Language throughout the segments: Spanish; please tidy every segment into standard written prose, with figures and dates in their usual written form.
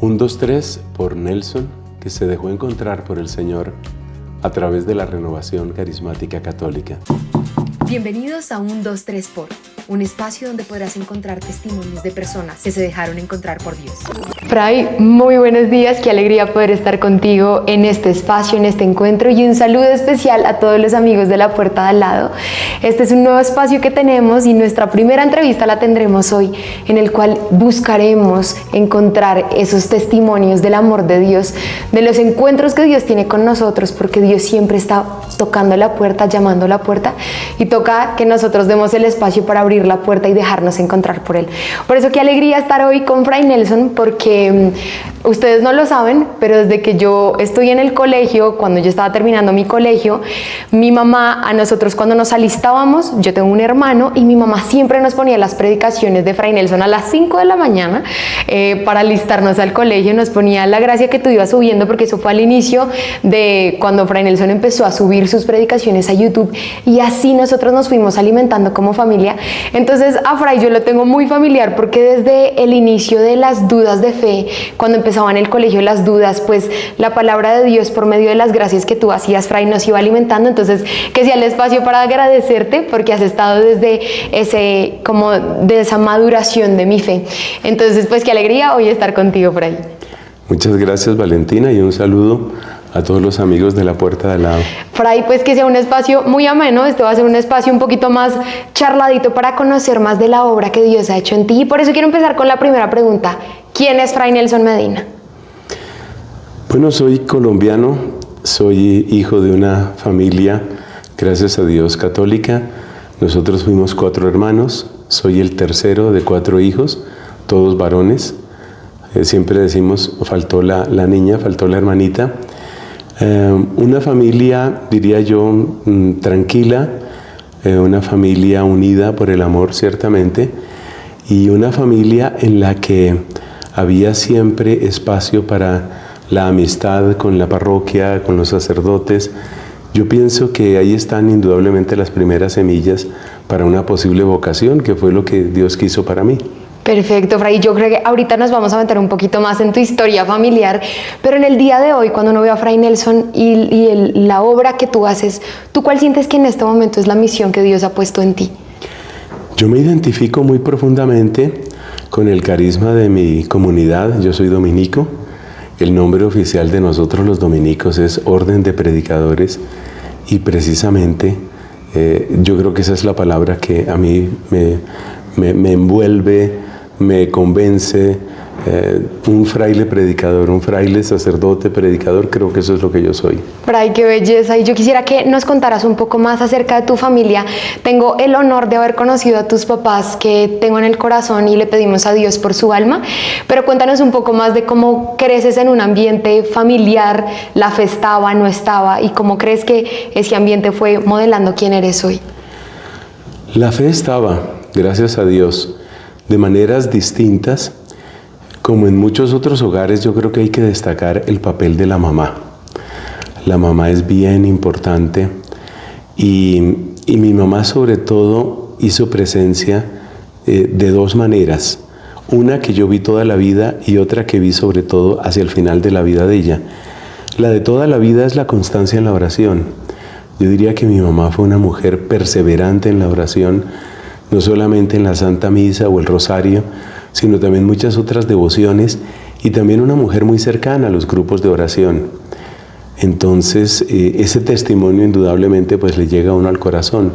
Un, dos, tres por Nelson, que se dejó encontrar por el Señor a través de la renovación carismática católica. Bienvenidos a Un, dos, tres por, un espacio donde podrás encontrar testimonios de personas que se dejaron encontrar por Dios. Fray, muy buenos días, qué alegría poder estar contigo en este espacio, en este encuentro, y un saludo especial a todos los amigos de La Puerta de Al Lado. Este es un nuevo espacio que tenemos y nuestra primera entrevista la tendremos hoy, en el cual buscaremos encontrar esos testimonios del amor de Dios, de los encuentros que Dios tiene con nosotros, porque Dios siempre está tocando la puerta, llamando a la puerta, y toca que nosotros demos el espacio para abrir la puerta y dejarnos encontrar por Él. Por eso qué alegría estar hoy con Fray Nelson, porque ustedes no lo saben, pero desde que yo estoy en el colegio, cuando yo estaba terminando mi colegio, mi mamá, a nosotros cuando nos alistábamos, yo tengo un hermano, y mi mamá siempre nos ponía las predicaciones de Fray Nelson a las 5 de la mañana para alistarnos al colegio. Nos ponía la gracia que tú ibas subiendo, porque eso fue al inicio de cuando Fray Nelson empezó a subir sus predicaciones a YouTube, y así nosotros nos fuimos alimentando como familia. Entonces a Fray yo lo tengo muy familiar, porque desde el inicio de las dudas de fe, cuando empezaba en el colegio las dudas, pues la palabra de Dios por medio de las gracias que tú hacías, Fray, nos iba alimentando. Entonces que sea el espacio para agradecerte, porque has estado desde de esa maduración de mi fe. Entonces pues qué alegría hoy estar contigo, Fray. Muchas gracias, Valentina, y un saludo a todos los amigos de La Puerta de Al Lado. Fray, pues que sea un espacio muy ameno. Este va a ser un espacio un poquito más charladito para conocer más de la obra que Dios ha hecho en ti. Y por eso quiero empezar con la primera pregunta. ¿Quién es Fray Nelson Medina? Bueno, soy colombiano, soy hijo de una familia, gracias a Dios, católica. Nosotros fuimos 4 hermanos, soy el tercero de 4 hijos, todos varones. Siempre decimos, faltó la niña, faltó la hermanita. Una familia, diría yo, tranquila, una familia unida por el amor, ciertamente, y una familia en la que había siempre espacio para la amistad con la parroquia, con los sacerdotes. Yo pienso que ahí están indudablemente las primeras semillas para una posible vocación, que fue lo que Dios quiso para mí. Perfecto, Fray. Yo creo que ahorita nos vamos a meter un poquito más en tu historia familiar, pero en el día de hoy, cuando uno ve a Fray Nelson y la obra que tú haces, ¿tú cuál sientes que en este momento es la misión que Dios ha puesto en ti? Yo me identifico muy profundamente con el carisma de mi comunidad. Yo soy dominico. El nombre oficial de nosotros los dominicos es Orden de Predicadores, y precisamente yo creo que esa es la palabra que a mí me envuelve, me convence. Un fraile predicador, un fraile sacerdote predicador, creo que eso es lo que yo soy. Fray, qué belleza. Y yo quisiera que nos contaras un poco más acerca de tu familia. Tengo el honor de haber conocido a tus papás, que tengo en el corazón, y le pedimos a Dios por su alma. Pero cuéntanos un poco más de cómo creces en un ambiente familiar, la fe estaba, no estaba, y cómo crees que ese ambiente fue modelando quién eres hoy. La fe estaba, gracias a Dios, de maneras distintas. Como en muchos otros hogares, yo creo que hay que destacar el papel de la mamá. La mamá es bien importante, y mi mamá sobre todo hizo presencia de 2 maneras. Una que yo vi toda la vida y otra que vi sobre todo hacia el final de la vida de ella. La de toda la vida es la constancia en la oración. Yo diría que mi mamá fue una mujer perseverante en la oración, no solamente en la Santa Misa o el Rosario, sino también muchas otras devociones, y también una mujer muy cercana a los grupos de oración. Entonces, ese testimonio indudablemente pues le llega a uno al corazón.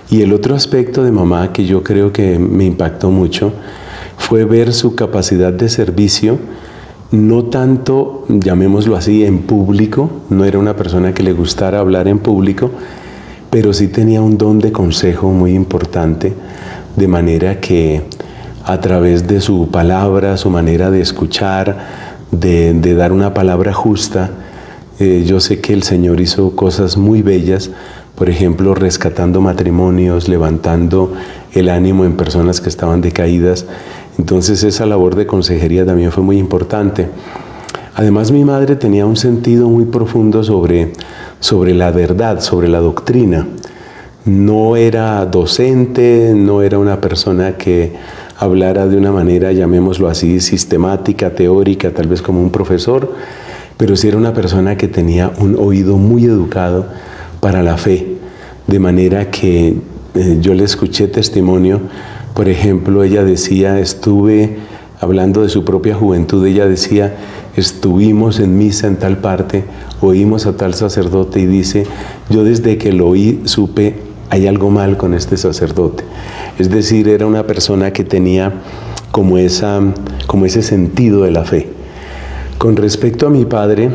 Y el otro aspecto de mamá que yo creo que me impactó mucho fue ver su capacidad de servicio, no tanto, llamémoslo así, en público. No era una persona que le gustara hablar en público, pero sí tenía un don de consejo muy importante, de manera que a través de su palabra, su manera de escuchar, de dar una palabra justa, yo sé que el Señor hizo cosas muy bellas, por ejemplo, rescatando matrimonios, levantando el ánimo en personas que estaban decaídas. Entonces esa labor de consejería también fue muy importante. Además, mi madre tenía un sentido muy profundo sobre la verdad, sobre la doctrina. No era docente, no era una persona que hablara de una manera, llamémoslo así, sistemática, teórica, tal vez como un profesor, pero sí era una persona que tenía un oído muy educado para la fe, de manera que yo le escuché testimonio. Por ejemplo, ella decía, hablando de su propia juventud, ella decía, estuvimos en misa en tal parte, oímos a tal sacerdote y dice, yo desde que lo oí supe, hay algo mal con este sacerdote. Es decir, era una persona que tenía como ese sentido de la fe. Con respecto a mi padre,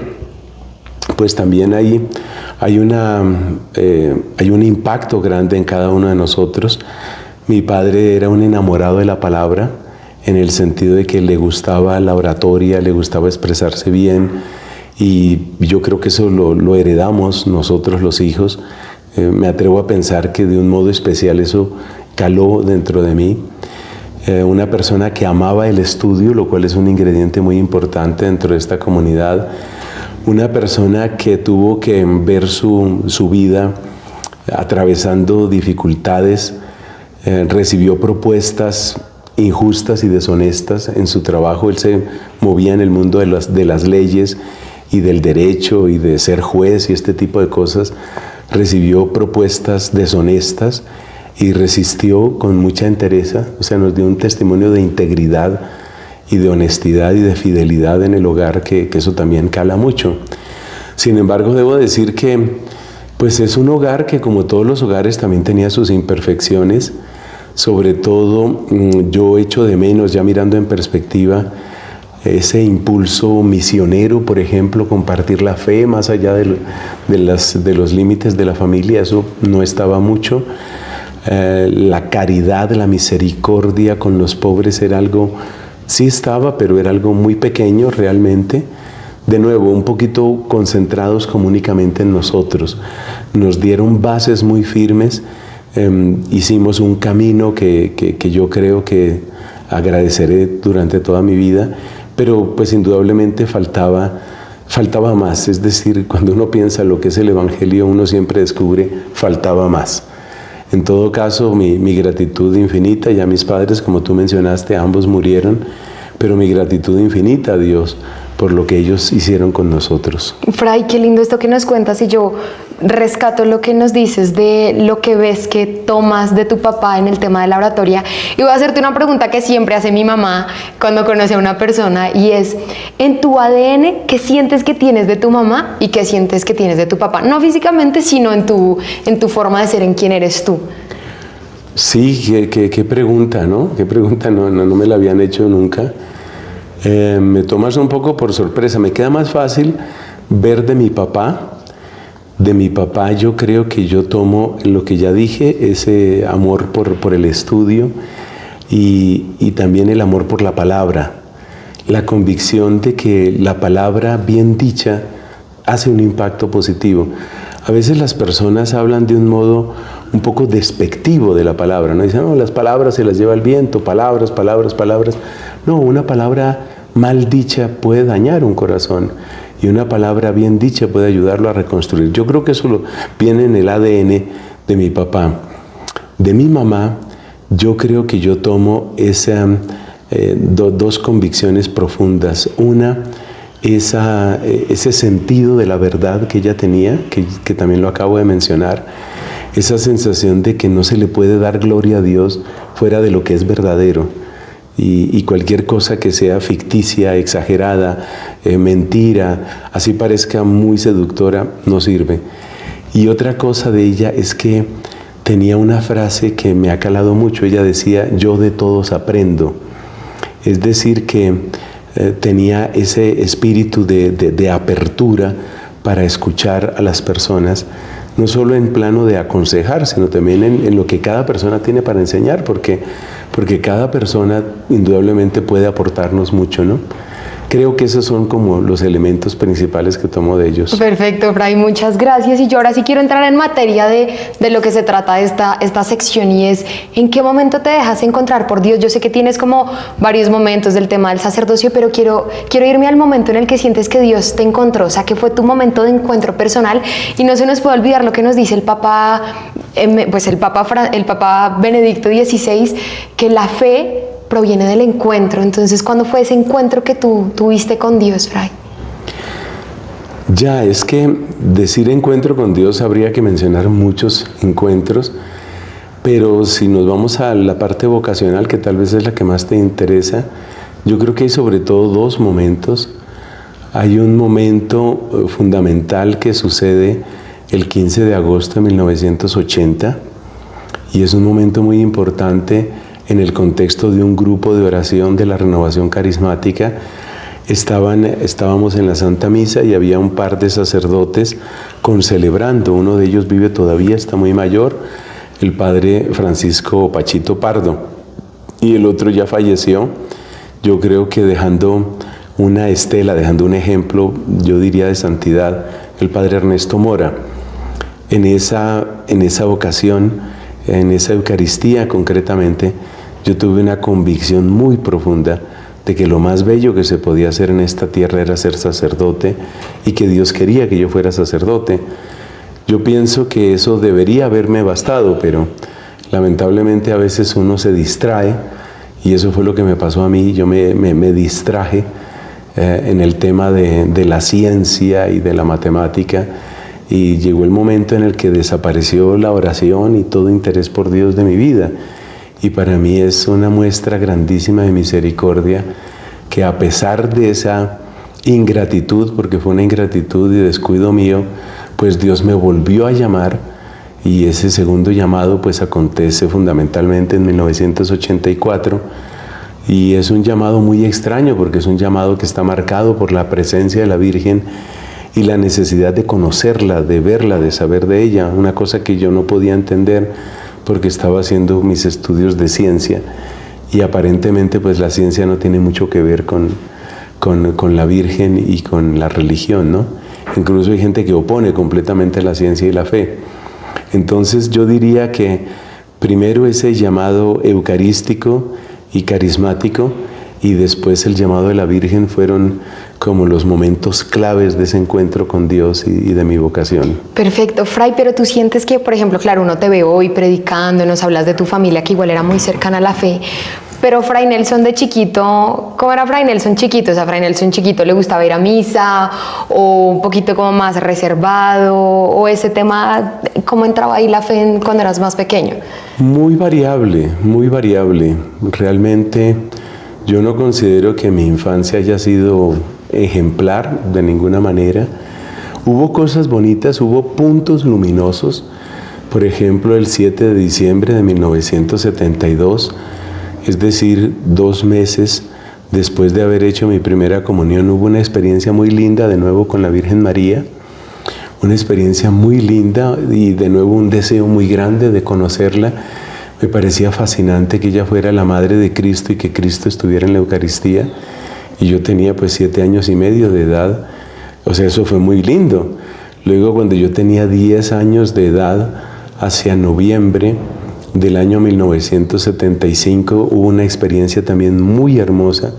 pues también hay un impacto grande en cada uno de nosotros. Mi padre era un enamorado de la palabra, en el sentido de que le gustaba la oratoria, le gustaba expresarse bien, y yo creo que eso lo heredamos nosotros los hijos. Me atrevo a pensar que de un modo especial eso caló dentro de mí. Una persona que amaba el estudio, lo cual es un ingrediente muy importante dentro de esta comunidad. Una persona que tuvo que ver su vida atravesando dificultades, recibió propuestas injustas y deshonestas en su trabajo. Él se movía en el mundo de las leyes y del derecho y de ser juez y este tipo de cosas. Recibió propuestas deshonestas y resistió con mucha entereza. O sea, nos dio un testimonio de integridad y de honestidad y de fidelidad en el hogar, que eso también cala mucho. Sin embargo, debo decir que pues es un hogar que, como todos los hogares, también tenía sus imperfecciones. Sobre todo, yo echo de menos, ya mirando en perspectiva, ese impulso misionero, por ejemplo, compartir la fe más allá de los límites de la familia. Eso no estaba mucho. La caridad, la misericordia con los pobres era algo, sí estaba, pero era algo muy pequeño realmente. De nuevo, un poquito concentrados como únicamente en nosotros. Nos dieron bases muy firmes. Hicimos un camino que yo creo que agradeceré durante toda mi vida, pero pues indudablemente faltaba más. Es decir, cuando uno piensa lo que es el Evangelio, uno siempre descubre faltaba más. En todo caso, mi gratitud infinita, ya mis padres, como tú mencionaste, ambos murieron, pero mi gratitud infinita a Dios por lo que ellos hicieron con nosotros. Fray, qué lindo esto que nos cuentas, y yo rescato lo que nos dices de lo que ves que tomas de tu papá en el tema de la oratoria, y voy a hacerte una pregunta que siempre hace mi mamá cuando conoce a una persona, y es, en tu ADN, ¿qué sientes que tienes de tu mamá y qué sientes que tienes de tu papá? No físicamente, sino en tu forma de ser, en quién eres tú. Sí, qué pregunta, ¿no? Qué pregunta, no me la habían hecho nunca. Me tomas un poco por sorpresa. Me queda más fácil ver de mi papá. De mi papá yo creo que yo tomo lo que ya dije, ese amor por el estudio y también el amor por la palabra. La convicción de que la palabra bien dicha hace un impacto positivo. A veces las personas hablan de un modo un poco despectivo de la palabra, ¿no? Dicen, no, las palabras se las lleva el viento, palabras. No, una palabra mal dicha puede dañar un corazón y una palabra bien dicha puede ayudarlo a reconstruir. Yo creo que eso viene en el ADN de mi papá. De mi mamá, yo creo que yo tomo dos convicciones profundas. Una, ese sentido de la verdad que ella tenía, que también lo acabo de mencionar, esa sensación de que no se le puede dar gloria a Dios fuera de lo que es verdadero. Y cualquier cosa que sea ficticia, exagerada, mentira, así parezca muy seductora, no sirve. Y otra cosa de ella es que tenía una frase que me ha calado mucho. Ella decía, yo de todos aprendo. Es decir, que tenía ese espíritu de apertura para escuchar a las personas, no solo en plano de aconsejar, sino también en lo que cada persona tiene para enseñar, porque cada persona indudablemente puede aportarnos mucho, ¿no? Creo que esos son como los elementos principales que tomo de ellos. Perfecto, Fray, muchas gracias. Y yo ahora sí quiero entrar en materia de lo que se trata esta sección, y es, ¿en qué momento te dejas encontrar por Dios? Yo sé que tienes como varios momentos del tema del sacerdocio, pero quiero irme al momento en el que sientes que Dios te encontró, o sea, que fue tu momento de encuentro personal. Y no se nos puede olvidar lo que nos dice el Papa Benedicto XVI, que la fe proviene del encuentro. Entonces, ¿cuándo fue ese encuentro que tú tuviste con Dios, Fray? Ya, es que decir encuentro con Dios habría que mencionar muchos encuentros, pero si nos vamos a la parte vocacional, que tal vez es la que más te interesa, yo creo que hay sobre todo dos momentos. Hay un momento fundamental que sucede el 15 de agosto de 1980 y es un momento muy importante en el contexto de un grupo de oración de la Renovación Carismática. Estábamos en la Santa Misa y había un par de sacerdotes concelebrando. Uno de ellos vive todavía, está muy mayor, el padre Francisco Pachito Pardo, y el otro ya falleció, yo creo que dejando una estela, dejando un ejemplo, yo diría de santidad, el padre Ernesto Mora. En esa ocasión, en esa Eucaristía concretamente, yo tuve una convicción muy profunda de que lo más bello que se podía hacer en esta tierra era ser sacerdote y que Dios quería que yo fuera sacerdote. Yo pienso que eso debería haberme bastado, pero lamentablemente a veces uno se distrae y eso fue lo que me pasó a mí. Yo me distraje en el tema de la ciencia y de la matemática y llegó el momento en el que desapareció la oración y todo interés por Dios de mi vida. Y para mí es una muestra grandísima de misericordia que a pesar de esa ingratitud, porque fue una ingratitud y descuido mío, pues Dios me volvió a llamar y ese segundo llamado pues acontece fundamentalmente en 1984 y es un llamado muy extraño porque es un llamado que está marcado por la presencia de la Virgen y la necesidad de conocerla, de verla, de saber de ella, una cosa que yo no podía entender porque estaba haciendo mis estudios de ciencia y aparentemente pues la ciencia no tiene mucho que ver con la Virgen y con la religión, ¿no? Incluso hay gente que opone completamente la ciencia y la fe. Entonces yo diría que primero ese llamado eucarístico y carismático y después el llamado de la Virgen fueron como los momentos claves de ese encuentro con Dios y de mi vocación. Perfecto, Fray, pero tú sientes que, por ejemplo, claro, uno te ve hoy predicando, nos hablas de tu familia que igual era muy cercana a la fe, pero Fray Nelson de chiquito, ¿cómo era Fray Nelson chiquito? O sea, Fray Nelson chiquito le gustaba ir a misa o un poquito como más reservado o ese tema, ¿cómo entraba ahí la fe cuando eras más pequeño? Muy variable, muy variable. Realmente yo no considero que mi infancia haya sido ejemplar de ninguna manera. Hubo cosas bonitas, hubo puntos luminosos. Por ejemplo, el 7 de diciembre de 1972, es decir, 2 meses después de haber hecho mi primera comunión, hubo una experiencia muy linda de nuevo con la Virgen María, una experiencia muy linda y de nuevo un deseo muy grande de conocerla. Me parecía fascinante que ella fuera la Madre de Cristo y que Cristo estuviera en la Eucaristía. Y yo tenía pues 7 años y medio de edad, o sea, eso fue muy lindo. Luego cuando yo tenía 10 años de edad, hacia noviembre del año 1975, hubo una experiencia también muy hermosa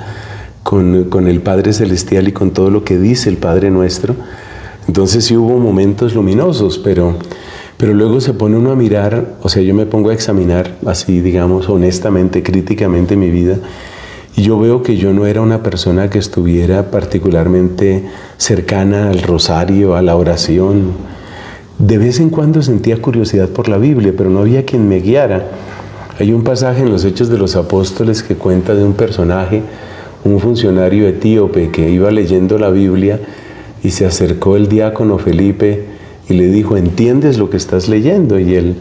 con el Padre Celestial y con todo lo que dice el Padre Nuestro. Entonces sí hubo momentos luminosos, pero luego se pone uno a mirar, o sea, yo me pongo a examinar así, digamos, honestamente, críticamente mi vida, y yo veo que yo no era una persona que estuviera particularmente cercana al rosario, a la oración. De vez en cuando sentía curiosidad por la Biblia, pero no había quien me guiara. Hay un pasaje en los Hechos de los Apóstoles que cuenta de un personaje, un funcionario etíope que iba leyendo la Biblia y se acercó el diácono Felipe y le dijo, ¿entiendes lo que estás leyendo? Y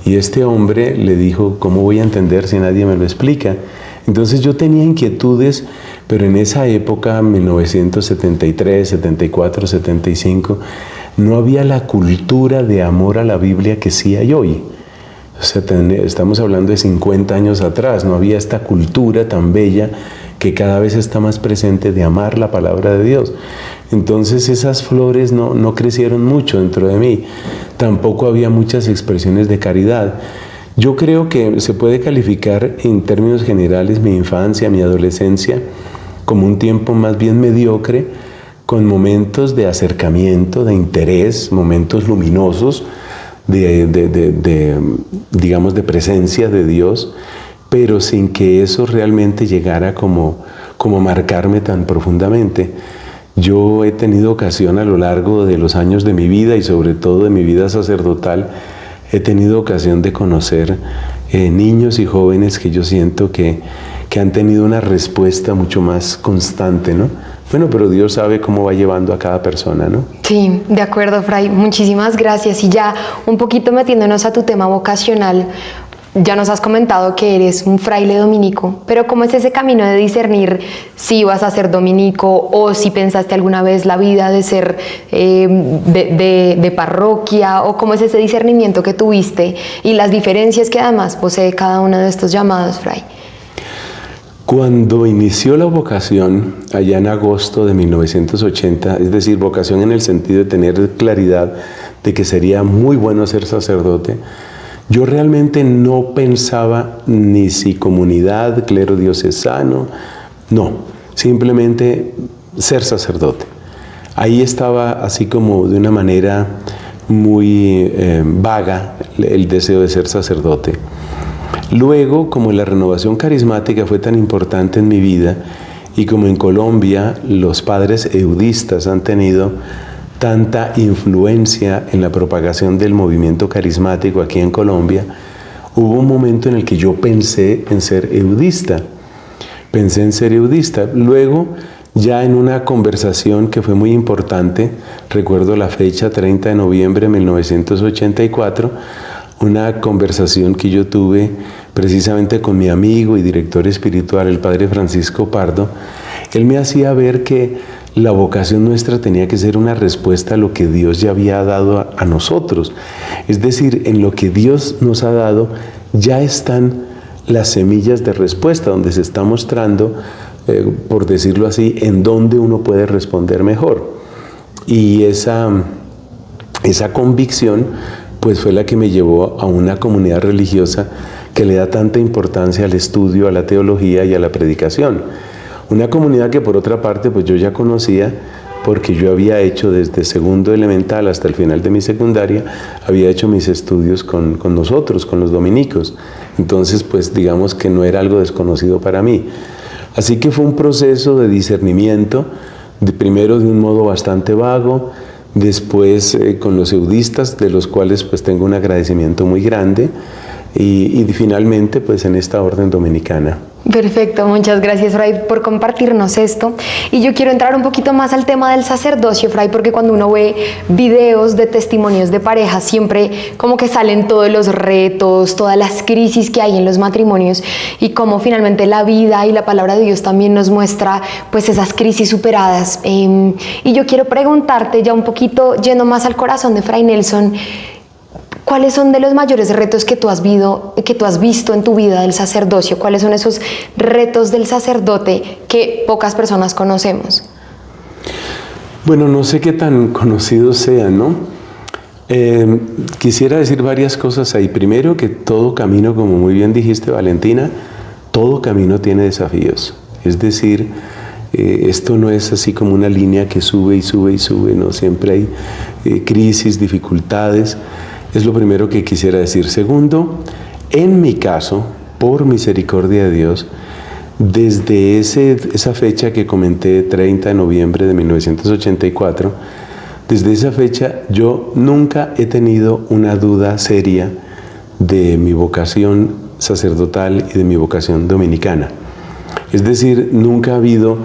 este hombre le dijo, ¿cómo voy a entender si nadie me lo explica? Entonces yo tenía inquietudes, pero en esa época, 1973, 74, 75, no había la cultura de amor a la Biblia que sí hay hoy. O sea, estamos hablando de 50 años atrás, no había esta cultura tan bella que cada vez está más presente de amar la palabra de Dios. Entonces esas flores no crecieron mucho dentro de mí. Tampoco había muchas expresiones de caridad. Yo creo que se puede calificar en términos generales mi infancia, mi adolescencia, como un tiempo más bien mediocre, con momentos de acercamiento, de interés, momentos luminosos, digamos, de presencia de Dios, pero sin que eso realmente llegara como a marcarme tan profundamente. Yo he tenido ocasión a lo largo de los años de mi vida y sobre todo de mi vida sacerdotal, he tenido ocasión de conocer niños y jóvenes que yo siento que han tenido una respuesta mucho más constante, ¿no? Bueno, pero Dios sabe cómo va llevando a cada persona, ¿no? Sí, de acuerdo, Fray. Muchísimas gracias. Y ya un poquito metiéndonos a tu tema vocacional, ya nos has comentado que eres un fraile dominico, pero ¿cómo es ese camino de discernir si vas a ser dominico o si pensaste alguna vez la vida de ser de parroquia, o cómo es ese discernimiento que tuviste y las diferencias que además posee cada uno de estos llamados, Fray? Cuando inició la vocación, allá en agosto de 1980, es decir, vocación en el sentido de tener claridad de que sería muy bueno ser sacerdote, yo realmente no pensaba ni si comunidad, clero diocesano, no, simplemente ser sacerdote. Ahí estaba así como de una manera muy vaga el deseo de ser sacerdote. Luego, como la renovación carismática fue tan importante en mi vida y como en Colombia los padres eudistas han tenido tanta influencia en la propagación del movimiento carismático aquí en Colombia, hubo un momento en el que yo pensé en ser eudista. Luego, ya en una conversación que fue muy importante, recuerdo la fecha, 30 de noviembre de 1984, una conversación que yo tuve precisamente con mi amigo y director espiritual, el padre Francisco Pardo. Él me hacía ver que la vocación nuestra tenía que ser una respuesta a lo que Dios ya había dado a nosotros. Es decir, en lo que Dios nos ha dado ya están las semillas de respuesta, donde se está mostrando, por decirlo así, en dónde uno puede responder mejor. Y esa convicción pues fue la que me llevó a una comunidad religiosa que le da tanta importancia al estudio, a la teología y a la predicación. Una comunidad que por otra parte pues yo ya conocía porque yo había hecho desde segundo elemental hasta el final de mi secundaria, había hecho mis estudios con nosotros, con los dominicos. Entonces pues digamos que no era algo desconocido para mí. Así que fue un proceso de discernimiento, primero de un modo bastante vago, después con los eudistas, de los cuales pues tengo un agradecimiento muy grande, y finalmente pues en esta orden dominicana. Perfecto, muchas gracias, Fray, por compartirnos esto. Y yo quiero entrar un poquito más al tema del sacerdocio, Fray, porque cuando uno ve videos de testimonios de parejas, siempre como que salen todos los retos, todas las crisis que hay en los matrimonios, y cómo finalmente la vida y la palabra de Dios también nos muestra pues esas crisis superadas. Y yo quiero preguntarte, ya un poquito yendo más al corazón de Fray Nelson, ¿cuáles son de los mayores retos que tú has visto en tu vida del sacerdocio? ¿Cuáles son esos retos del sacerdote que pocas personas conocemos? Bueno, no sé qué tan conocidos sean, ¿no? Quisiera decir varias cosas ahí. Primero, que todo camino, como muy bien dijiste, Valentina, todo camino tiene desafíos. Es decir, esto no es así como una línea que sube y sube y sube, ¿no? Siempre hay crisis, dificultades. Es lo primero que quisiera decir. Segundo, en mi caso, por misericordia de Dios, desde esa fecha que comenté, 30 de noviembre de 1984, desde esa fecha yo nunca he tenido una duda seria de mi vocación sacerdotal y de mi vocación dominicana. Es decir, nunca ha habido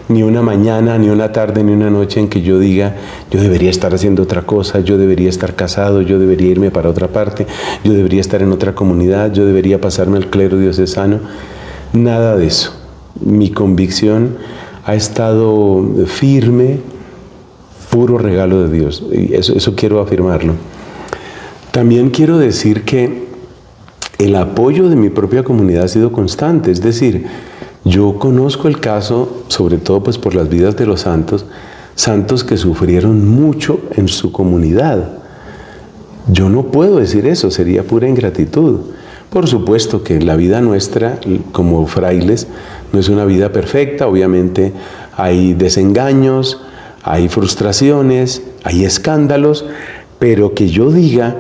ni una mañana, ni una tarde, ni una noche en que yo diga, yo debería estar haciendo otra cosa, yo debería estar casado, yo debería irme para otra parte, yo debería estar en otra comunidad, yo debería pasarme al clero diocesano. Nada de eso. Mi convicción ha estado firme, puro regalo de Dios. Y eso quiero afirmarlo. También quiero decir que el apoyo de mi propia comunidad ha sido constante. Es decir, yo conozco el caso, sobre todo pues por las vidas de los santos que sufrieron mucho en su comunidad. Yo no puedo decir eso, sería pura ingratitud. Por supuesto que la vida nuestra como frailes no es una vida perfecta, obviamente hay desengaños, hay frustraciones, hay escándalos, pero que yo diga,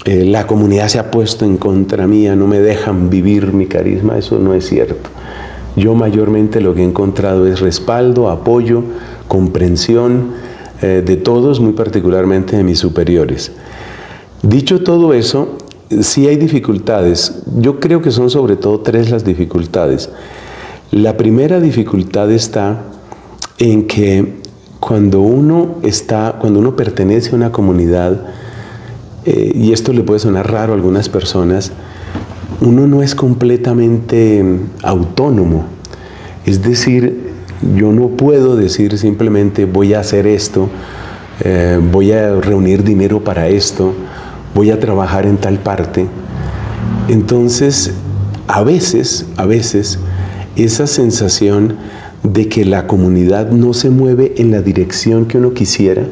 la comunidad se ha puesto en contra mía, no me dejan vivir mi carisma, eso no es cierto. Yo mayormente lo que he encontrado es respaldo, apoyo, comprensión de todos, muy particularmente de mis superiores. Dicho todo eso, sí hay dificultades. Yo creo que son sobre todo 3 las dificultades. La primera dificultad está en que cuando uno pertenece a una comunidad, y esto le puede sonar raro a algunas personas, uno no es completamente autónomo. Es decir, yo no puedo decir simplemente voy a hacer esto, voy a reunir dinero para esto, voy a trabajar en tal parte. Entonces, a veces, esa sensación de que la comunidad no se mueve en la dirección que uno quisiera,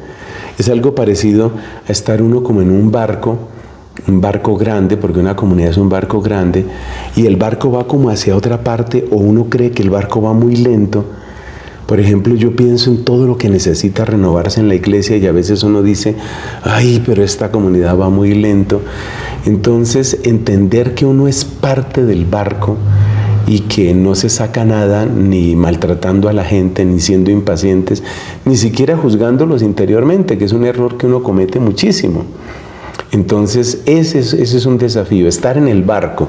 es algo parecido a estar uno como en un barco grande, porque una comunidad es un barco grande, y el barco va como hacia otra parte, o uno cree que el barco va muy lento. Por ejemplo, yo pienso en todo lo que necesita renovarse en la iglesia y a veces uno dice, ay, pero esta comunidad va muy lento. Entonces, entender que uno es parte del barco y que no se saca nada ni maltratando a la gente, ni siendo impacientes, ni siquiera juzgándolos interiormente, que es un error que uno comete muchísimo. Entonces, ese es un desafío, estar en el barco,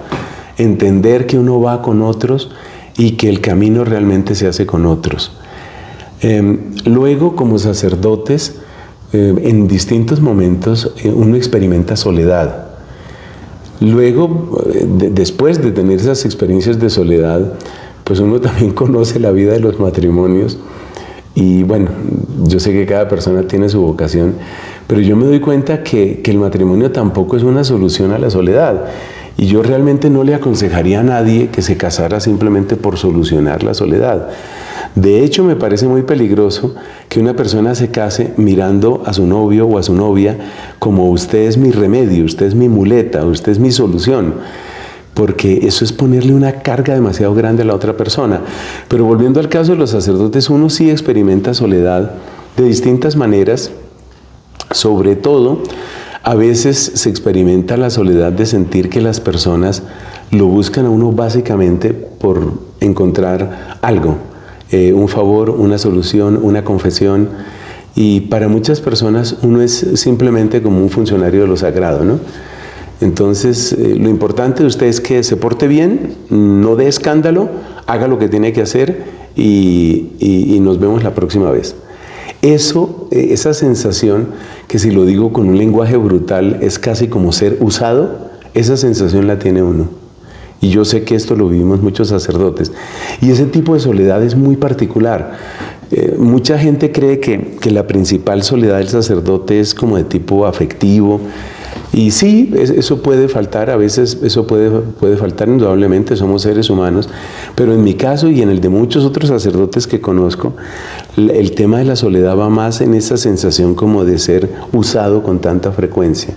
entender que uno va con otros y que el camino realmente se hace con otros. Luego, como sacerdotes, en distintos momentos uno experimenta soledad. Luego, después de tener esas experiencias de soledad, pues uno también conoce la vida de los matrimonios. Y bueno, yo sé que cada persona tiene su vocación, pero yo me doy cuenta que el matrimonio tampoco es una solución a la soledad. Y yo realmente no le aconsejaría a nadie que se casara simplemente por solucionar la soledad. De hecho, me parece muy peligroso que una persona se case mirando a su novio o a su novia como usted es mi remedio, usted es mi muleta, usted es mi solución, porque eso es ponerle una carga demasiado grande a la otra persona. Pero volviendo al caso de los sacerdotes, uno sí experimenta soledad de distintas maneras. Sobre todo, a veces se experimenta la soledad de sentir que las personas lo buscan a uno básicamente por encontrar algo, un favor, una solución, una confesión. Y para muchas personas uno es simplemente como un funcionario de lo sagrado, ¿no? Entonces, lo importante de usted es que se porte bien, no dé escándalo, haga lo que tiene que hacer y nos vemos la próxima vez. Esa sensación, que si lo digo con un lenguaje brutal, es casi como ser usado, esa sensación la tiene uno. Y yo sé que esto lo vivimos muchos sacerdotes. Y ese tipo de soledad es muy particular. Mucha gente cree que la principal soledad del sacerdote es como de tipo afectivo. Y sí, eso puede faltar, a veces eso puede faltar indudablemente, somos seres humanos, pero en mi caso y en el de muchos otros sacerdotes que conozco, el tema de la soledad va más en esa sensación como de ser usado con tanta frecuencia.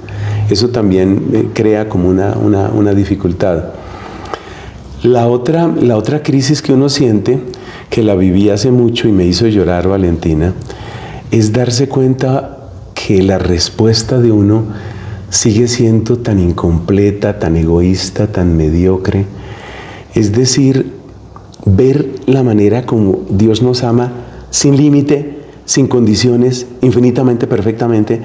Eso también crea como una dificultad. La otra crisis que uno siente, que la viví hace mucho y me hizo llorar, Valentina, es darse cuenta que la respuesta de uno sigue siendo tan incompleta, tan egoísta, tan mediocre. Es decir, ver la manera como Dios nos ama sin límite, sin condiciones, infinitamente, perfectamente,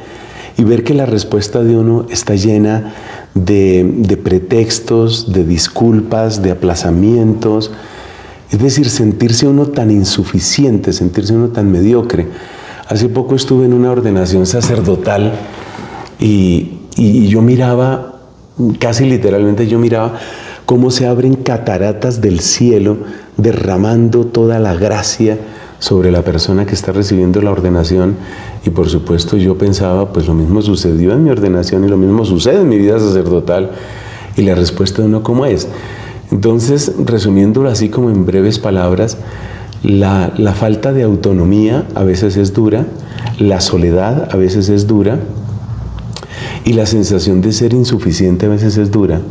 y ver que la respuesta de uno está llena de pretextos, de disculpas, de aplazamientos. Es decir, sentirse uno tan insuficiente, sentirse uno tan mediocre. Hace poco estuve en una ordenación sacerdotal y yo miraba, casi literalmente yo miraba cómo se abren cataratas del cielo derramando toda la gracia sobre la persona que está recibiendo la ordenación. Y por supuesto yo pensaba, pues lo mismo sucedió en mi ordenación y lo mismo sucede en mi vida sacerdotal. Y la respuesta de uno, ¿cómo es? Entonces, resumiéndolo así como en breves palabras, la falta de autonomía a veces es dura, la soledad a veces es dura, y la sensación de ser insuficiente a veces es dura.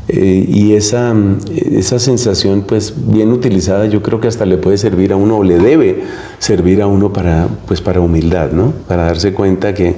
Y esa sensación, pues bien utilizada, yo creo que hasta le puede servir a uno, o le debe servir a uno para humildad, ¿no? Para darse cuenta que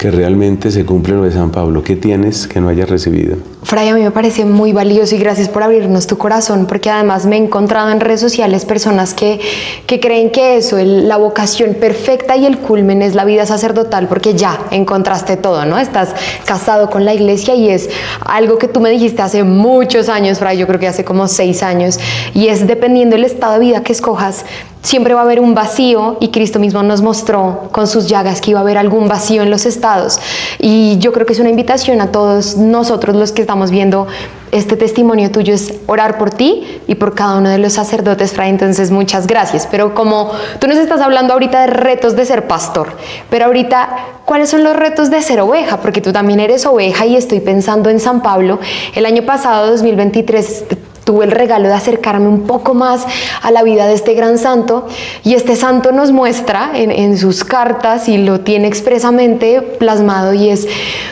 que realmente se cumple lo de San Pablo. ¿Qué tienes que no hayas recibido? Fray, a mí me parece muy valioso y gracias por abrirnos tu corazón, porque además me he encontrado en redes sociales personas que creen que eso, la vocación perfecta y el culmen es la vida sacerdotal, porque ya encontraste todo, ¿no? Estás casado con la iglesia y es algo que tú me dijiste hace muchos años, Fray, yo creo que hace como 6 años, y es dependiendo del estado de vida que escojas, siempre va a haber un vacío, y Cristo mismo nos mostró con sus llagas que iba a haber algún vacío en los estados, y yo creo que es una invitación a todos nosotros los que estamos viendo este testimonio tuyo, es orar por ti y por cada uno de los sacerdotes, Fray. Entonces muchas gracias, pero como tú nos estás hablando ahorita de retos de ser pastor, pero ahorita, ¿cuáles son los retos de ser oveja? Porque tú también eres oveja y estoy pensando en San Pablo. El año pasado, 2023, tuve el regalo de acercarme un poco más a la vida de este gran santo, y este santo nos muestra en sus cartas, y lo tiene expresamente plasmado, y es: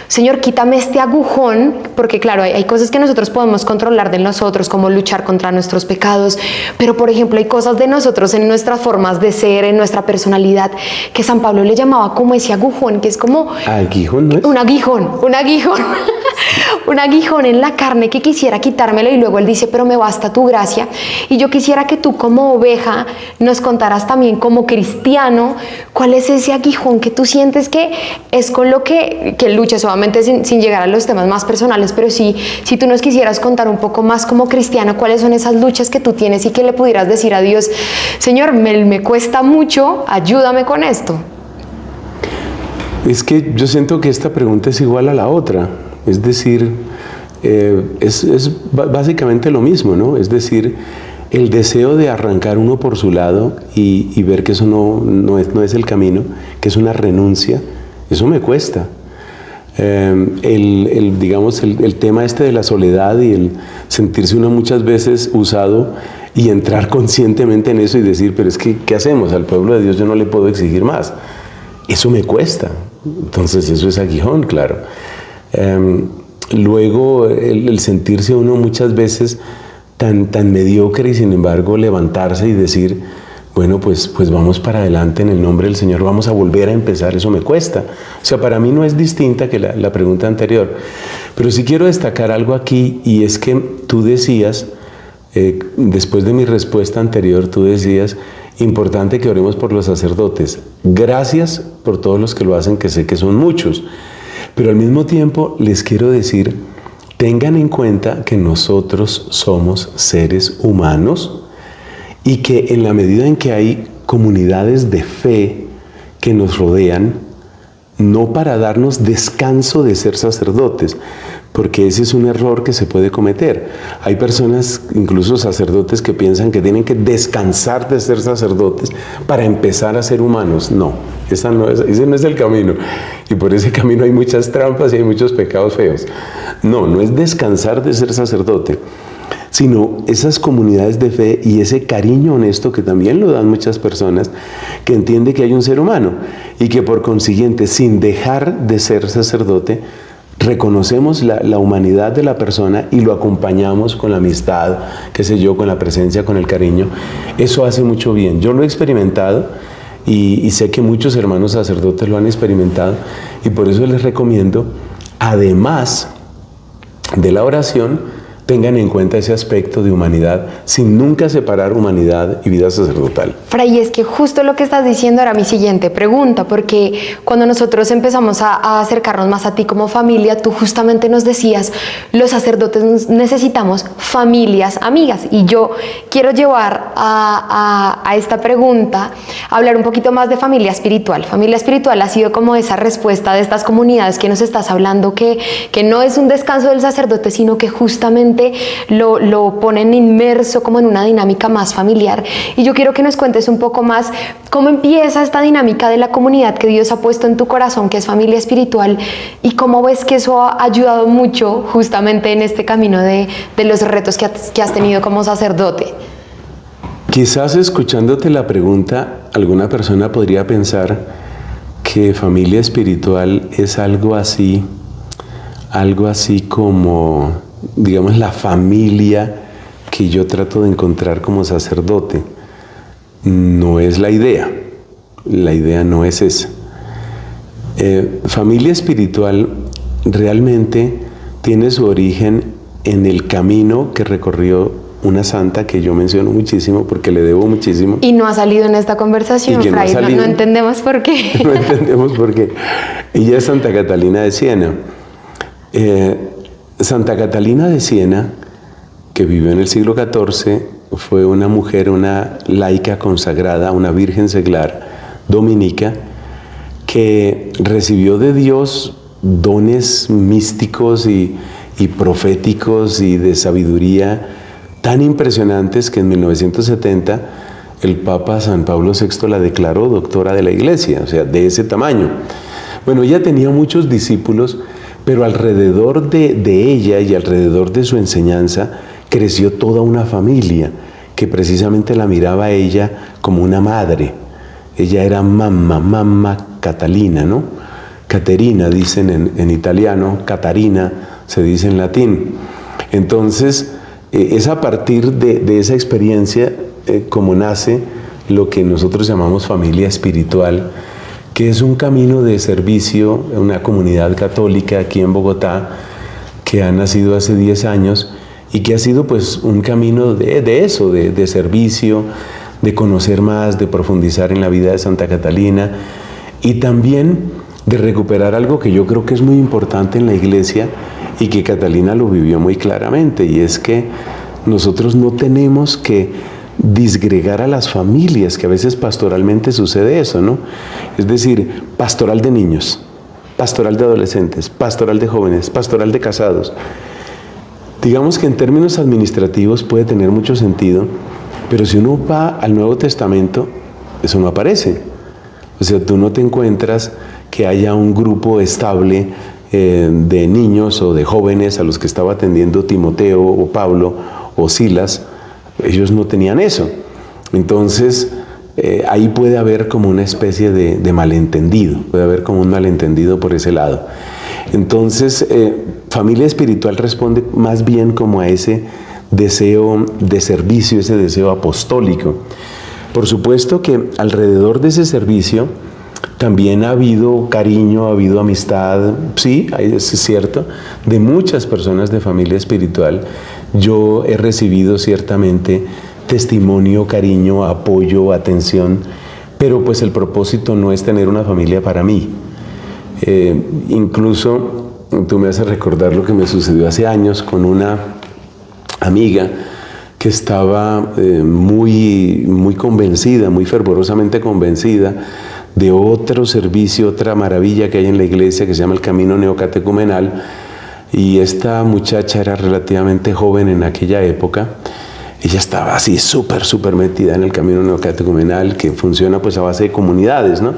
Señor, quítame este agujón, porque claro, hay cosas que nosotros podemos controlar de nosotros, como luchar contra nuestros pecados, pero por ejemplo hay cosas de nosotros en nuestras formas de ser, en nuestra personalidad, que San Pablo le llamaba como ese agujón, que es como... ¿Aguijón no es? Un aguijón un aguijón en la carne que quisiera quitármelo, y luego él dice: pero me basta tu gracia. Y yo quisiera que tú, como oveja, nos contaras también, como cristiano, cuál es ese aguijón que tú sientes que es con lo que luchas, obviamente sin llegar a los temas más personales, pero sí, si tú nos quisieras contar un poco más como cristiano, cuáles son esas luchas que tú tienes, y que le pudieras decir a Dios: Señor, me cuesta mucho, ayúdame con esto. Es que yo siento que esta pregunta es igual a la otra. Es decir, es básicamente lo mismo, ¿no? Es decir, el deseo de arrancar uno por su lado y ver que eso no es el camino, que es una renuncia, eso me cuesta. Digamos, el tema este de la soledad y el sentirse uno muchas veces usado, y entrar conscientemente en eso y decir: pero es que, ¿qué hacemos? Al pueblo de Dios yo no le puedo exigir más. Eso me cuesta. Entonces eso es aguijón, claro. Luego el sentirse uno muchas veces tan mediocre, y sin embargo levantarse y decir: bueno, pues vamos para adelante en el nombre del Señor, vamos a volver a empezar, eso me cuesta. O sea, para mí no es distinta que la pregunta anterior, pero sí quiero destacar algo aquí, y es que tú decías, después de mi respuesta anterior, tú decías: importante que oremos por los sacerdotes. Gracias por todos los que lo hacen, que sé que son muchos. Pero al mismo tiempo les quiero decir, tengan en cuenta que nosotros somos seres humanos, y que en la medida en que hay comunidades de fe que nos rodean, no para darnos descanso de ser sacerdotes, porque ese es un error que se puede cometer. Hay personas, incluso sacerdotes, que piensan que tienen que descansar de ser sacerdotes para empezar a ser humanos. No, ese no es el camino. Y por ese camino hay muchas trampas y hay muchos pecados feos. No es descansar de ser sacerdote, sino esas comunidades de fe y ese cariño honesto que también lo dan muchas personas, que entiende que hay un ser humano y que por consiguiente, sin dejar de ser sacerdote, reconocemos la humanidad de la persona y lo acompañamos con la amistad, qué sé yo, con la presencia, con el cariño. Eso hace mucho bien. Yo lo he experimentado y sé que muchos hermanos sacerdotes lo han experimentado, y por eso les recomiendo, además de la oración, tengan en cuenta ese aspecto de humanidad, sin nunca separar humanidad y vida sacerdotal. Fray, es que justo lo que estás diciendo era mi siguiente pregunta, porque cuando nosotros empezamos a acercarnos más a ti como familia, tú justamente nos decías: los sacerdotes necesitamos familias amigas, y yo quiero llevar a esta pregunta a hablar un poquito más de familia espiritual. Familia espiritual ha sido como esa respuesta de estas comunidades que nos estás hablando, que no es un descanso del sacerdote, sino que justamente lo ponen inmerso como en una dinámica más familiar. Y yo quiero que nos cuentes un poco más cómo empieza esta dinámica de la comunidad que Dios ha puesto en tu corazón, que es familia espiritual, y cómo ves que eso ha ayudado mucho justamente en este camino de los retos que has tenido como sacerdote. Quizás escuchándote la pregunta, alguna persona podría pensar que familia espiritual es algo así como, digamos, la familia que yo trato de encontrar como sacerdote. No es la idea no es esa. Familia espiritual realmente tiene su origen en el camino que recorrió una santa que yo menciono muchísimo porque le debo muchísimo. Y no ha salido en esta conversación, Fray. No entendemos por qué. No entendemos por qué. Ella es Santa Catalina de Siena. Santa Catalina de Siena, que vivió en el siglo XIV, fue una mujer, una laica consagrada, una virgen seglar dominica, que recibió de Dios dones místicos y proféticos y de sabiduría tan impresionantes que en 1970 el Papa San Pablo VI la declaró doctora de la Iglesia, o sea, de ese tamaño. Bueno, ella tenía muchos discípulos, pero alrededor de ella y alrededor de su enseñanza creció toda una familia que precisamente la miraba a ella como una madre. Ella era mamma Catalina, ¿no? Caterina dicen en italiano, Catarina se dice en latín. Entonces, es a partir de esa experiencia como nace lo que nosotros llamamos familia espiritual, que es un camino de servicio, una comunidad católica aquí en Bogotá, que ha nacido hace 10 años y que ha sido pues un camino de servicio, de conocer más, de profundizar en la vida de Santa Catalina y también de recuperar algo que yo creo que es muy importante en la Iglesia y que Catalina lo vivió muy claramente, y es que nosotros no tenemos que disgregar a las familias, que a veces pastoralmente sucede eso, ¿no? Es decir, pastoral de niños, pastoral de adolescentes, pastoral de jóvenes, pastoral de casados. Digamos que en términos administrativos puede tener mucho sentido, pero si uno va al Nuevo Testamento, eso no aparece. O sea, tú no te encuentras que haya un grupo estable de niños o de jóvenes a los que estaba atendiendo Timoteo o Pablo o Silas. Ellos no tenían eso. Entonces, ahí puede haber como una especie de malentendido, puede haber como un malentendido por ese lado. Entonces, familia espiritual responde más bien como a ese deseo de servicio, ese deseo apostólico. Por supuesto que alrededor de ese servicio también ha habido cariño, ha habido amistad, sí, es cierto, de muchas personas de familia espiritual. Yo he recibido ciertamente testimonio, cariño, apoyo, atención, pero pues el propósito no es tener una familia para mí. Incluso tú me haces recordar lo que me sucedió hace años con una amiga que estaba muy convencida, muy fervorosamente convencida de otro servicio, otra maravilla que hay en la iglesia que se llama el Camino Neocatecumenal, y esta muchacha era relativamente joven en aquella época. Ella estaba así súper metida en el Camino Neocatecumenal, que funciona pues a base de comunidades, ¿no?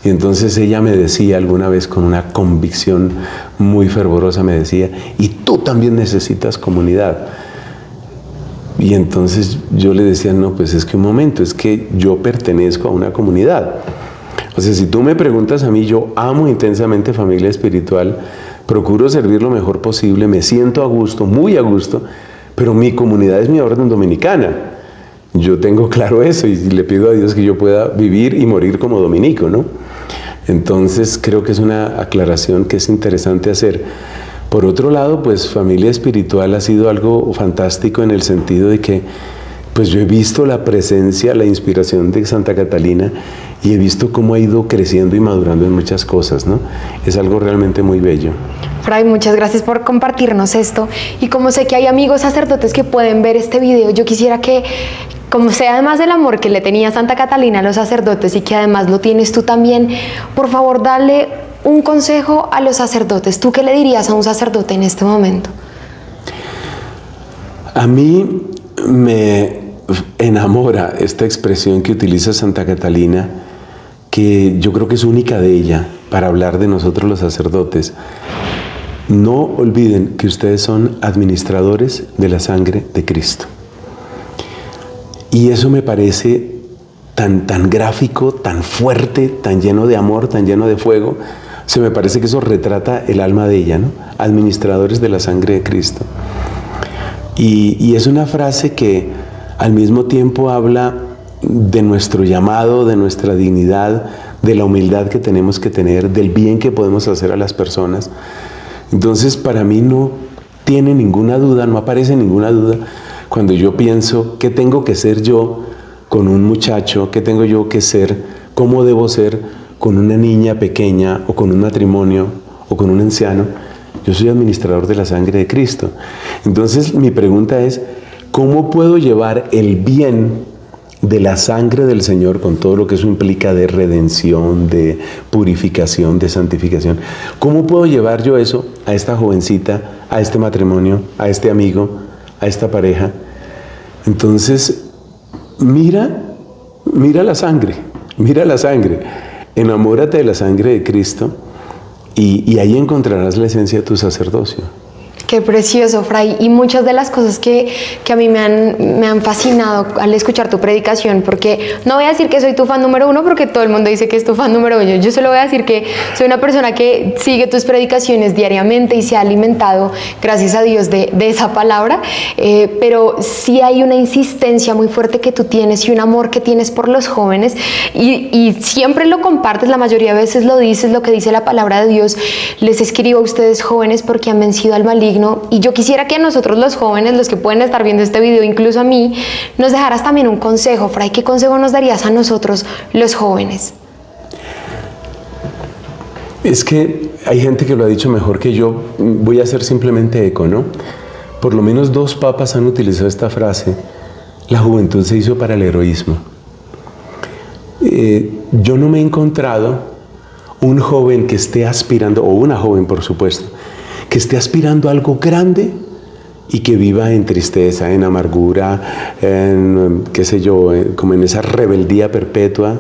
Y entonces ella me decía alguna vez con una convicción muy fervorosa, me decía, y tú también necesitas comunidad. Y entonces yo le decía, no, pues es que un momento, es que yo pertenezco a una comunidad. O sea, si tú me preguntas a mí, yo amo intensamente familia espiritual, procuro servir lo mejor posible, me siento a gusto, muy a gusto, pero mi comunidad es mi orden dominicana. Yo tengo claro eso y le pido a Dios que yo pueda vivir y morir como dominico, ¿no? Entonces creo que es una aclaración que es interesante hacer. Por otro lado, pues familia espiritual ha sido algo fantástico en el sentido de que pues yo he visto la presencia, la inspiración de Santa Catalina y he visto cómo ha ido creciendo y madurando en muchas cosas, ¿no? Es algo realmente muy bello. Fray, muchas gracias por compartirnos esto. Y como sé que hay amigos sacerdotes que pueden ver este video, yo quisiera que, como sé además del amor que le tenía Santa Catalina a los sacerdotes y que además lo tienes tú también, por favor, dale un consejo a los sacerdotes. ¿Tú qué le dirías a un sacerdote en este momento? A mí me enamora esta expresión que utiliza Santa Catalina, que yo creo que es única de ella para hablar de nosotros los sacerdotes. No olviden que ustedes son administradores de la sangre de Cristo. Y eso me parece tan gráfico, tan fuerte, tan lleno de amor, tan lleno de fuego. Se me parece que eso retrata el alma de ella, ¿no? Administradores de la sangre de Cristo. Y es una frase que al mismo tiempo habla de nuestro llamado, de nuestra dignidad, de la humildad que tenemos que tener, del bien que podemos hacer a las personas. Entonces, para mí no tiene ninguna duda, no aparece ninguna duda cuando yo pienso qué tengo que ser yo con un muchacho, qué tengo yo que ser, cómo debo ser con una niña pequeña o con un matrimonio o con un anciano. Yo soy administrador de la sangre de Cristo. Entonces, mi pregunta es, ¿cómo puedo llevar el bien de la sangre del Señor con todo lo que eso implica de redención, de purificación, de santificación? ¿Cómo puedo llevar yo eso a esta jovencita, a este matrimonio, a este amigo, a esta pareja? Entonces, mira la sangre, enamórate de la sangre de Cristo y ahí encontrarás la esencia de tu sacerdocio. Qué precioso, Fray. Y muchas de las cosas que a mí me han fascinado al escuchar tu predicación, porque no voy a decir que soy tu fan número uno, porque todo el mundo dice que es tu fan número uno. Yo solo voy a decir que soy una persona que sigue tus predicaciones diariamente y se ha alimentado, gracias a Dios, de esa palabra. Pero sí hay una insistencia muy fuerte que tú tienes y un amor que tienes por los jóvenes. Y siempre lo compartes, la mayoría de veces lo dices, lo que dice la palabra de Dios. Les escribo a ustedes jóvenes porque han vencido al maligno. Y yo quisiera que a nosotros los jóvenes, los que pueden estar viendo este video, incluso a mí, nos dejaras también un consejo. Fray, ¿qué consejo nos darías a nosotros los jóvenes? Es que hay gente que lo ha dicho mejor que yo. Voy a hacer simplemente eco, ¿no? Por lo menos 2 papas han utilizado esta frase: la juventud se hizo para el heroísmo. Yo no me he encontrado un joven que esté aspirando, o una joven por supuesto, que esté aspirando a algo grande y que viva en tristeza, en amargura, en, qué sé yo, como en esa rebeldía perpetua.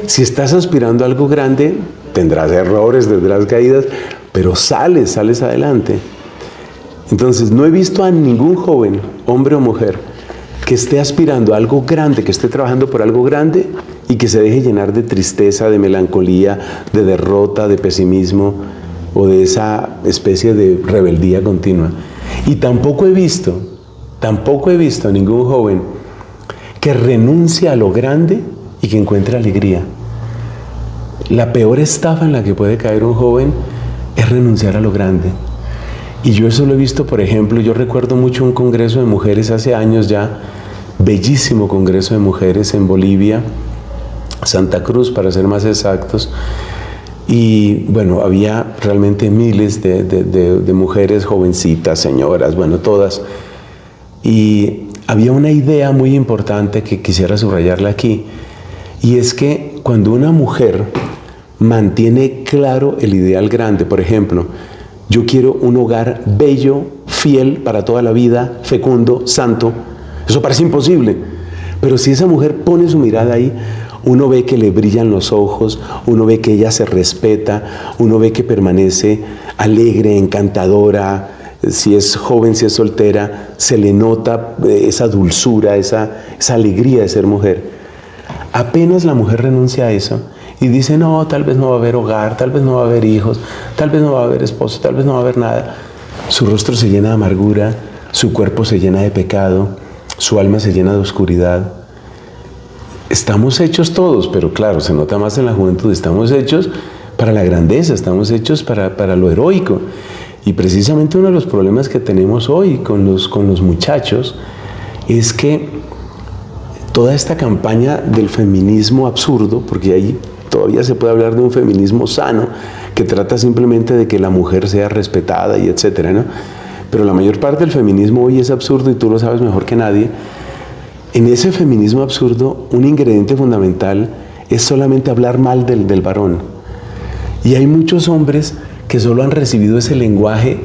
Si estás aspirando a algo grande, tendrás errores, tendrás caídas, pero sales adelante. Entonces, no he visto a ningún joven, hombre o mujer, que esté aspirando a algo grande, que esté trabajando por algo grande y que se deje llenar de tristeza, de melancolía, de derrota, de pesimismo, o de esa especie de rebeldía continua. Y tampoco he visto a ningún joven que renuncie a lo grande y que encuentre alegría. La peor estafa en la que puede caer un joven es renunciar a lo grande. Y yo eso lo he visto, por ejemplo, yo recuerdo mucho un congreso de mujeres hace años ya, bellísimo congreso de mujeres en Bolivia, Santa Cruz para ser más exactos. Y bueno, había realmente miles de mujeres jovencitas, señoras, bueno, todas. Y había una idea muy importante que quisiera subrayarla aquí, y es que cuando una mujer mantiene claro el ideal grande, por ejemplo, yo quiero un hogar bello, fiel para toda la vida, fecundo, santo, eso parece imposible, pero si esa mujer pone su mirada ahí, uno ve que le brillan los ojos, uno ve que ella se respeta, uno ve que permanece alegre, encantadora. Si es joven, si es soltera, se le nota esa dulzura, esa alegría de ser mujer. Apenas la mujer renuncia a eso y dice, no, tal vez no va a haber hogar, tal vez no va a haber hijos, tal vez no va a haber esposo, tal vez no va a haber nada, su rostro se llena de amargura, su cuerpo se llena de pecado, su alma se llena de oscuridad. Estamos hechos todos, pero claro, se nota más en la juventud, estamos hechos para la grandeza, estamos hechos para lo heroico. Y precisamente uno de los problemas que tenemos hoy con los muchachos es que toda esta campaña del feminismo absurdo, porque ahí todavía se puede hablar de un feminismo sano, que trata simplemente de que la mujer sea respetada y etcétera, ¿no? Pero la mayor parte del feminismo hoy es absurdo y tú lo sabes mejor que nadie. En ese feminismo absurdo, un ingrediente fundamental es solamente hablar mal del varón. Y hay muchos hombres que solo han recibido ese lenguaje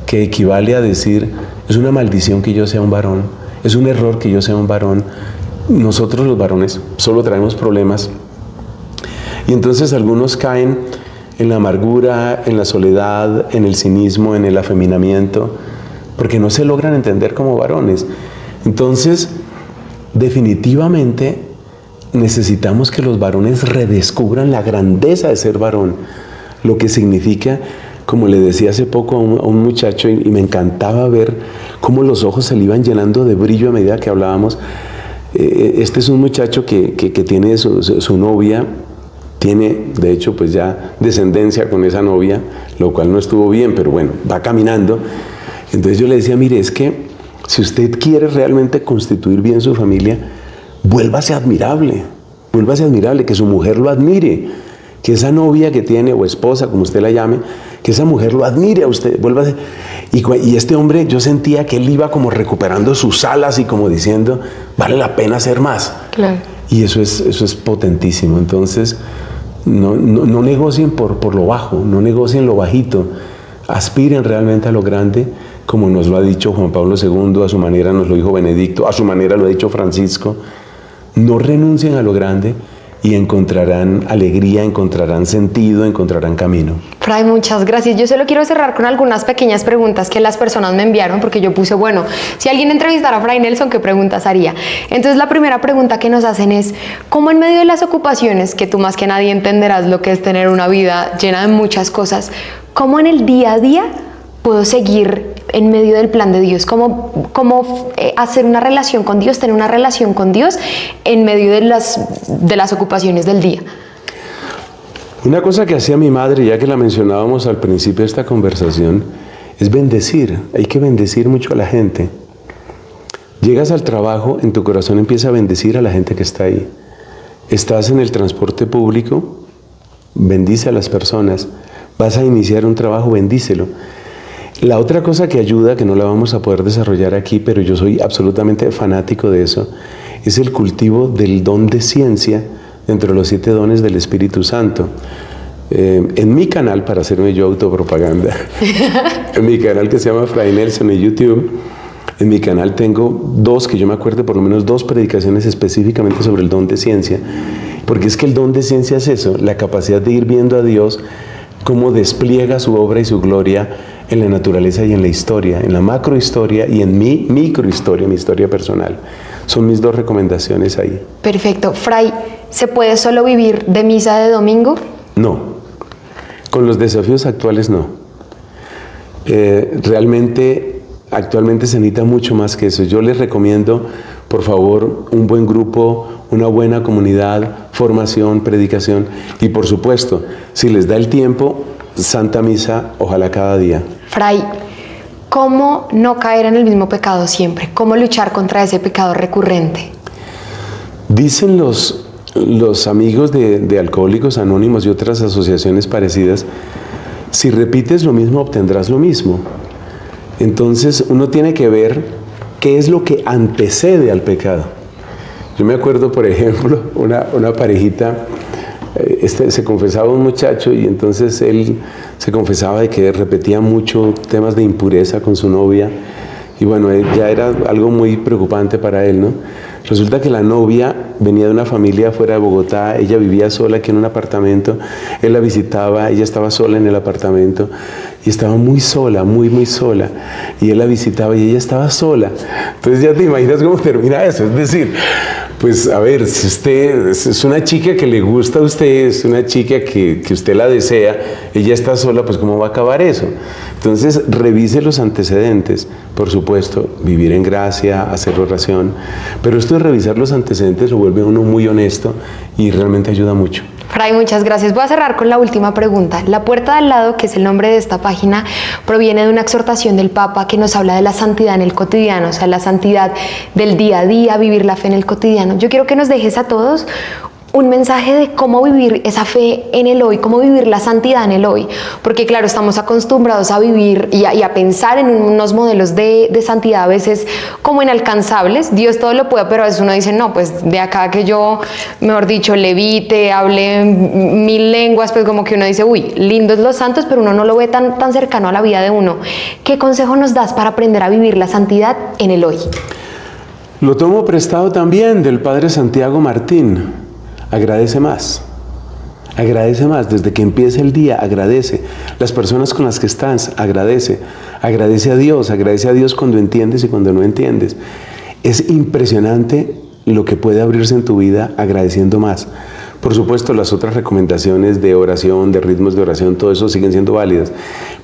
que equivale a decir, es una maldición que yo sea un varón, es un error que yo sea un varón. Nosotros los varones solo traemos problemas. Y entonces algunos caen en la amargura, en la soledad, en el cinismo, en el afeminamiento, porque no se logran entender como varones. Entonces, definitivamente necesitamos que los varones redescubran la grandeza de ser varón, lo que significa, como le decía hace poco a un muchacho, y me encantaba ver cómo los ojos se le iban llenando de brillo a medida que hablábamos. Este es un muchacho que tiene su novia, Tiene, de hecho, pues ya descendencia con esa novia, lo cual no estuvo bien, pero bueno, va caminando. Entonces yo le decía, mire, es que si usted quiere realmente constituir bien su familia, vuélvase admirable, que su mujer lo admire, que esa novia que tiene, o esposa, como usted la llame, que esa mujer lo admire a usted, vuélvase. Y este hombre, yo sentía que él iba como recuperando sus alas y como diciendo, vale la pena hacer más. Claro. Y eso es potentísimo. Entonces, no negocien por lo bajo, no negocien lo bajito, aspiren realmente a lo grande, como nos lo ha dicho Juan Pablo II, a su manera nos lo dijo Benedicto, a su manera lo ha dicho Francisco. No renuncien a lo grande y encontrarán alegría, encontrarán sentido, encontrarán camino. Fray, muchas gracias. Yo solo quiero cerrar con algunas pequeñas preguntas que las personas me enviaron, porque yo puse, bueno, si alguien entrevistara a Fray Nelson, ¿qué preguntas haría? Entonces la primera pregunta que nos hacen es, ¿cómo en medio de las ocupaciones, que tú más que nadie entenderás lo que es tener una vida llena de muchas cosas, cómo en el día a día puedo seguir en medio del plan de Dios? ¿Cómo hacer una relación con Dios, tener una relación con Dios en medio de las ocupaciones del día? Una cosa que hacía mi madre, ya que la mencionábamos al principio de esta conversación, es bendecir. Hay que bendecir mucho a la gente. Llegas al trabajo, en tu corazón empieza a bendecir a la gente que está ahí. Estás en el transporte público, bendice a las personas. Vas a iniciar un trabajo, bendícelo. La otra cosa que ayuda, que no la vamos a poder desarrollar aquí, pero yo soy absolutamente fanático de eso, es el cultivo del don de ciencia dentro de los 7 dones del Espíritu Santo. En mi canal, para hacerme yo autopropaganda, en mi canal que se llama Fray Nelson en YouTube, en mi canal tengo 2, que yo me acuerdo, por lo menos 2 predicaciones específicamente sobre el don de ciencia, porque es que el don de ciencia es eso, la capacidad de ir viendo a Dios cómo despliega su obra y su gloria en la naturaleza y en la historia, en la macrohistoria y en mi microhistoria, mi historia personal. Son mis 2 recomendaciones ahí. Perfecto. Fray, ¿se puede solo vivir de misa de domingo? No. Con los desafíos actuales no. Realmente, actualmente se necesita mucho más que eso. Yo les recomiendo, por favor, un buen grupo, una buena comunidad, formación, predicación y, por supuesto, si les da el tiempo, Santa Misa, ojalá cada día. Fray, ¿cómo no caer en el mismo pecado siempre? ¿Cómo luchar contra ese pecado recurrente? Dicen los amigos de Alcohólicos Anónimos y otras asociaciones parecidas, si repites lo mismo, obtendrás lo mismo. Entonces, uno tiene que ver qué es lo que antecede al pecado. Yo me acuerdo, por ejemplo, una parejita, se confesaba un muchacho y entonces él se confesaba de que repetía mucho temas de impureza con su novia y bueno, ya era algo muy preocupante para él, ¿no? Resulta que la novia venía de una familia fuera de Bogotá, ella vivía sola aquí en un apartamento, él la visitaba, ella estaba sola en el apartamento y estaba muy sola, muy sola, y él la visitaba y ella estaba sola. Entonces ya te imaginas cómo termina eso, es decir, pues a ver, si usted es una chica que le gusta a usted, es una chica que usted la desea, ella está sola, pues ¿cómo va a acabar eso? Entonces revise los antecedentes, por supuesto, vivir en gracia, hacer oración, pero esto de revisar los antecedentes lo vuelve a uno muy honesto y realmente ayuda mucho. Fray, muchas gracias. Voy a cerrar con la última pregunta. La puerta de al lado, que es el nombre de esta página, proviene de una exhortación del Papa que nos habla de la santidad en el cotidiano, o sea, la santidad del día a día, vivir la fe en el cotidiano. Yo quiero que nos dejes a todos un mensaje de cómo vivir esa fe en el hoy, cómo vivir la santidad en el hoy, porque claro, estamos acostumbrados a vivir y a pensar en unos modelos de santidad a veces como inalcanzables. Dios todo lo puede, pero a veces uno dice, no, pues de acá que yo, mejor dicho, levite, hable 1000 lenguas, pues como que uno dice, uy, lindos los santos, pero uno no lo ve tan cercano a la vida de uno. ¿Qué consejo nos das para aprender a vivir la santidad en el hoy? Lo tomo prestado también del Padre Santiago Martín. Agradece más, desde que empieza el día, agradece. Las personas con las que estás, agradece a Dios cuando entiendes y cuando no entiendes. Es impresionante lo que puede abrirse en tu vida agradeciendo más. Por supuesto, las otras recomendaciones de oración, de ritmos de oración, todo eso siguen siendo válidas.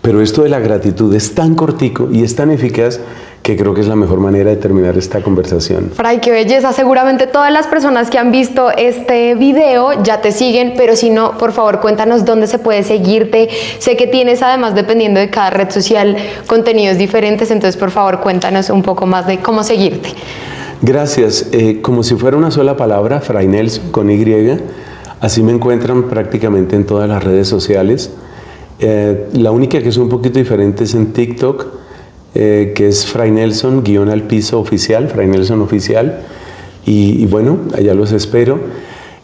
Pero esto de la gratitud es tan cortico y es tan eficaz que creo que es la mejor manera de terminar esta conversación. Fray, qué belleza. Seguramente todas las personas que han visto este video ya te siguen, pero si no, por favor, cuéntanos dónde se puede seguirte. Sé que tienes, además, dependiendo de cada red social, contenidos diferentes, entonces, por favor, cuéntanos un poco más de cómo seguirte. Gracias. Como si fuera una sola palabra, Fray Nelson con Y, así me encuentran prácticamente en todas las redes sociales. La única que es un poquito diferente es en TikTok, que es Fray Nelson _ oficial, Fray Nelson oficial, y bueno, allá los espero,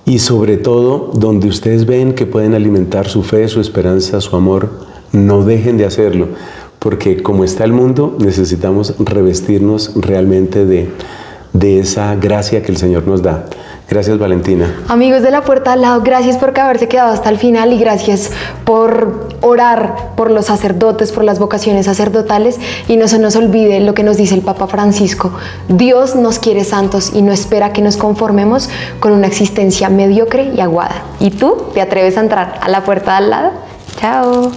y sobre todo, donde ustedes ven que pueden alimentar su fe, su esperanza, su amor, no dejen de hacerlo, porque como está el mundo, necesitamos revestirnos realmente de esa gracia que el Señor nos da. Gracias, Valentina. Amigos de La Puerta al Lado, gracias por haberse quedado hasta el final y gracias por orar por los sacerdotes, por las vocaciones sacerdotales, y no se nos olvide lo que nos dice el Papa Francisco: Dios nos quiere santos y no espera que nos conformemos con una existencia mediocre y aguada. ¿Y tú te atreves a entrar a La Puerta al Lado? Chao.